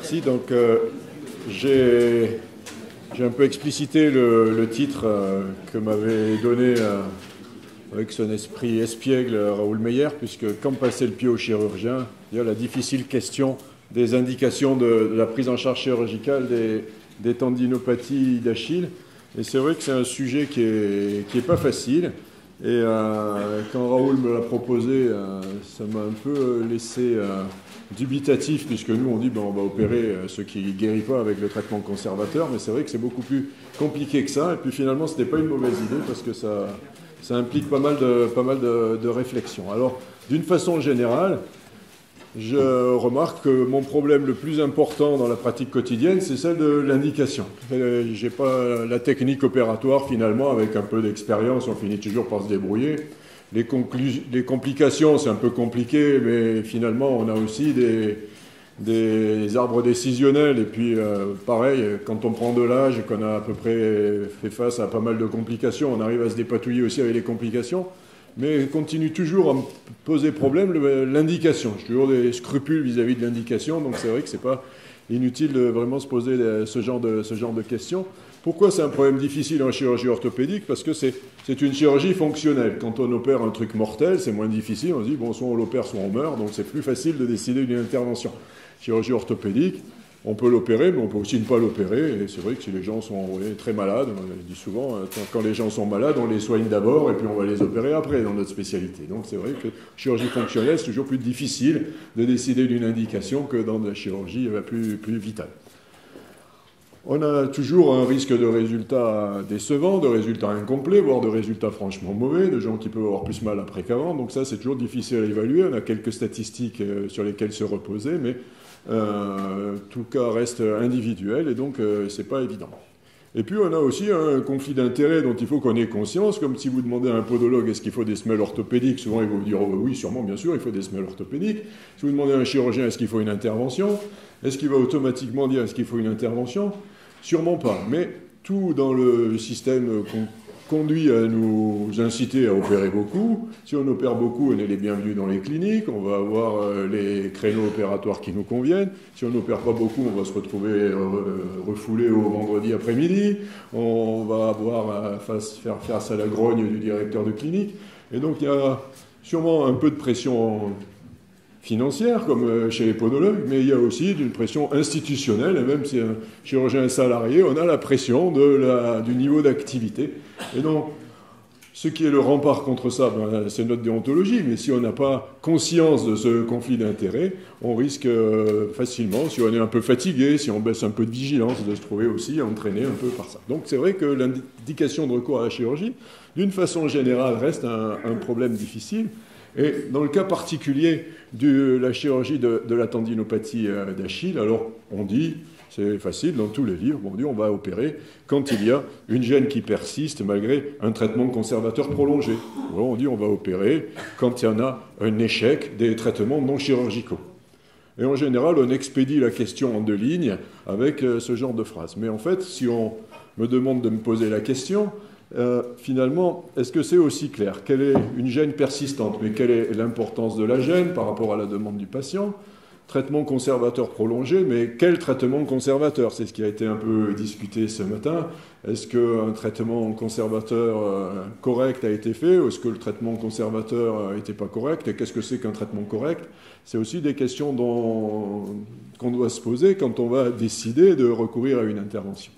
merci. Donc, j'ai un peu explicité le titre que m'avait donné avec son esprit espiègle Raoul Meyer, puisque quand passait le pied au chirurgien, il y a la difficile question des indications de la prise en charge chirurgicale des tendinopathies d'Achille. Et c'est vrai que c'est un sujet qui est pas facile. Et quand Raoul me l'a proposé, ça m'a un peu laissé dubitatif, puisque nous on dit ben, on va opérer ce qui ne guérit pas avec le traitement conservateur, mais c'est vrai que c'est beaucoup plus compliqué que ça. Et puis finalement, ce n'était pas une mauvaise idée, parce que ça implique pas mal de réflexion. Alors, d'une façon générale, je remarque que mon problème le plus important dans la pratique quotidienne, c'est celle de l'indication. Je n'ai pas la technique opératoire, finalement, avec un peu d'expérience, on finit toujours par se débrouiller. Les complications, c'est un peu compliqué, mais finalement, on a aussi des arbres décisionnels. Et puis, pareil, quand on prend de l'âge et qu'on a à peu près fait face à pas mal de complications, on arrive à se dépatouiller aussi avec les complications. Mais continue toujours à me poser problème l'indication. J'ai toujours des scrupules vis-à-vis de l'indication, donc c'est vrai que c'est pas inutile de vraiment se poser ce genre de questions. Pourquoi c'est un problème difficile en chirurgie orthopédique? Parce que c'est une chirurgie fonctionnelle. Quand on opère un truc mortel, c'est moins difficile. On se dit, bon, soit on l'opère, soit on meurt, donc c'est plus facile de décider d'une intervention. Chirurgie orthopédique, on peut l'opérer, mais on peut aussi ne pas l'opérer. Et c'est vrai que si les gens sont très malades, je dis souvent, quand les gens sont malades, on les soigne d'abord et puis on va les opérer après dans notre spécialité. Donc c'est vrai que chirurgie fonctionnelle, c'est toujours plus difficile de décider d'une indication que dans la chirurgie plus vitale. On a toujours un risque de résultats décevants, de résultats incomplets, voire de résultats franchement mauvais, de gens qui peuvent avoir plus mal après qu'avant. Donc ça, c'est toujours difficile à évaluer. On a quelques statistiques sur lesquelles se reposer, mais tout cas reste individuel et donc c'est pas évident. Et puis on a aussi un conflit d'intérêts dont il faut qu'on ait conscience, comme si vous demandez à un podologue est-ce qu'il faut des semelles orthopédiques, souvent il va vous dire oh, oui sûrement bien sûr il faut des semelles orthopédiques. Si vous demandez à un chirurgien est-ce qu'il faut une intervention, est-ce qu'il va automatiquement dire est-ce qu'il faut une intervention? Sûrement pas, mais tout dans le système conduit à nous inciter à opérer beaucoup. Si on opère beaucoup, on est les bienvenus dans les cliniques, on va avoir les créneaux opératoires qui nous conviennent. Si on n'opère pas beaucoup, on va se retrouver refoulé au vendredi après-midi, on va avoir faire face à la grogne du directeur de clinique. Et donc il y a sûrement un peu de pression financière, comme chez les podologues, mais il y a aussi une pression institutionnelle, et même si un chirurgien est salarié, on a la pression du niveau d'activité. Et donc, ce qui est le rempart contre ça, ben, c'est notre déontologie, mais si on n'a pas conscience de ce conflit d'intérêts, on risque facilement, si on est un peu fatigué, si on baisse un peu de vigilance, de se trouver aussi entraîné un peu par ça. Donc c'est vrai que l'indication de recours à la chirurgie, d'une façon générale, reste un problème difficile. Et dans le cas particulier de la chirurgie de la tendinopathie d'Achille, alors on dit, c'est facile dans tous les livres, on dit on va opérer quand il y a une gêne qui persiste malgré un traitement conservateur prolongé. On dit on va opérer quand il y en a un échec des traitements non chirurgicaux. Et en général, on expédie la question en 2 lignes avec ce genre de phrase. Mais en fait, si on me demande de me poser la question, finalement, est-ce que c'est aussi clair? Quelle est une gêne persistante? Mais quelle est l'importance de la gêne par rapport à la demande du patient? Traitement conservateur prolongé, mais quel traitement conservateur? C'est ce qui a été un peu discuté ce matin. Est-ce qu'un traitement conservateur correct a été fait, ou est-ce que le traitement conservateur n'était pas correct? Et qu'est-ce que c'est qu'un traitement correct? C'est aussi des questions qu'on doit se poser quand on va décider de recourir à une intervention.